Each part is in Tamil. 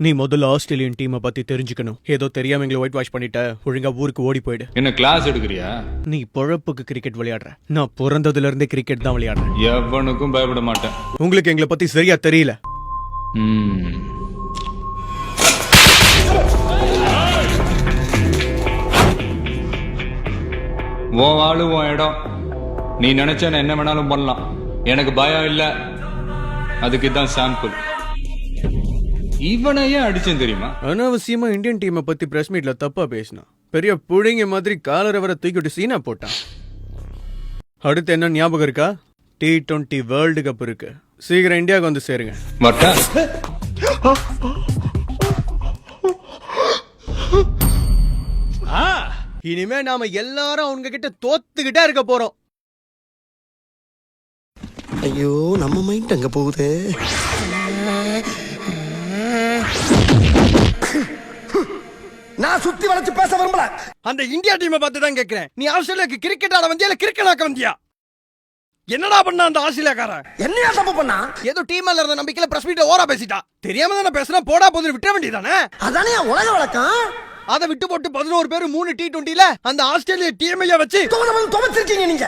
நீ முதல்ல ஆஸ்திரேலியன் டீமை பத்தி தெரிஞ்சுக்கணும். ஏதோ தெரியாம எங்களை ஒயிட் வாஷ் பண்ணிட்ட, ஒழுங்கா ஊருக்கு ஓடி போயிடு. என்ன கிளாஸ் எடுக்கிறியா? நீ பொழப்புக்கு கிரிக்கெட் விளையாடுற, நான் பிறந்ததுல இருந்தே கிரிக்கெட் தான் விளையாடுறேன். எவனுக்கும் பயப்பட மாட்டேன். உங்களுக்கு எங்களை பத்தி சரியா தெரியல. உன் ஆளு உன் இடம். நீ நினைச்ச என்ன வேணாலும் பண்ணலாம், எனக்கு பயம் இல்ல. அதுக்கு தான் சாம்பிள். இவனையே அடிச்சேன் தெரியுமா? அனாவசியமா இந்தியன் டீமை பத்தி பிரஸ் மீட்ல தப்பா பேசினான். பெரிய புழிங்க மாதிரி காலரை வர தூக்கிட்டு சீனா போட்டான். அடுத்து என்ன ஞாபகம் இருக்கா? T20 வேர்ல்டு கப் இருக்கு. சீக்கிரம் இந்தியாவுக்கு வந்து சேருங்க. இனிமே நாம எல்லாரும் அவங்க கிட்ட தோத்துக்கிட்டே இருக்க போறோம். ஐயோ, நம்ம மைண்ட் அங்க போகுது. நான் சுத்தி வளைச்சு பேச விரும்பல. அந்த இந்தியா டீமை பார்த்து தான் கேட்கிறேன். நீ ஆஸ்திரேலியாக்கு கிரிக்கெட் ஆட வந்தியா இல்ல கிரிக்கெட் ஆக்க வந்தியா? என்னடா பண்ணா அந்த ஆஸ்திரேலியாக்காரன்? என்னையா தப்பு பண்ணா? ஏதோ டீம்ல இருந்த நம்பிக்கையில பிரஸ் மீட்ல ஓரா பேசிட்டா. தெரியாம தானே பேசுனா, போடா போது விட்ட வேண்டியதானே. அதானே உலக வழக்கம். அதை விட்டு போட்டு 11 பேர் 3 T20ல அந்த ஆஸ்திரேலியா டீமைய வச்சு துவச்சிருக்கீங்க நீங்க.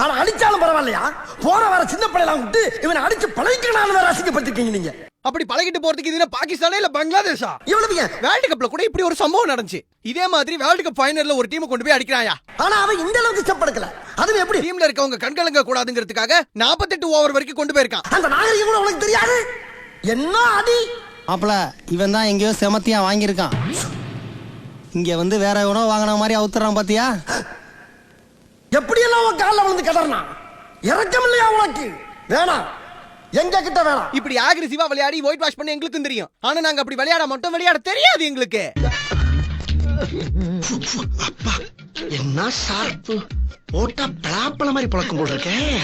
ஆனா அடிச்சாலும் பரவாயில்லையா, போற வர சின்ன பிள்ளைலாம் விட்டு இவனை அடிச்சு பழகிக்கணும் வேற அசிங்கப்பட்டிருக்கீங்க நீங்க. அப்படி பழகிட்டு போறதுக்கு இது பாகிஸ்தானே இல்ல பங்களாதேஷா? இவ்வளவு வேர்ல்டு கப்ல கூட இப்படி ஒரு சம்பவம் நடந்துச்சு. இதே மாதிரி வேர்ல்டு கப் ஃபைனல்ல ஒரு டீம் கொண்டு போய் அடிக்கிறாயா. ஆனா அவன் இந்த அளவுக்கு இஷ்டப்படல. அது எப்படி டீம்ல இருக்கவங்க கண்கலங்க கூடாதுங்கிறதுக்காக 48 ஓவர் வரைக்கும் கொண்டு போயிருக்கான். அந்த நாகரிகம் கூட உனக்கு தெரியாது. என்ன அடி மாப்ள, இவன் தான் எங்கேயோ செமத்தியா வாங்கியிருக்கான். இங்க வந்து வேற எவனோ வாங்கின மாதிரி அவுத்துறான் பாத்தியா? எப்படி எல்லாம் உன் காலில் விழுந்து கிடறான். இறக்கம் இல்லையா உனக்கு? வேணாம், எங்க கிட்ட வேணாம். இப்படி ஆக்ரெசிவா விளையாடி ஒயிட் வாஷ் பண்ண எங்களுக்கும் தெரியும். ஆனா நாங்க அப்படி விளையாட மட்டும் விளையாட தெரியாது எங்களுக்கு. என்ன ஷார்ப்பு போட்டா பலாப்பழ மாதிரி பழக்கம் போல் இருக்கேன்.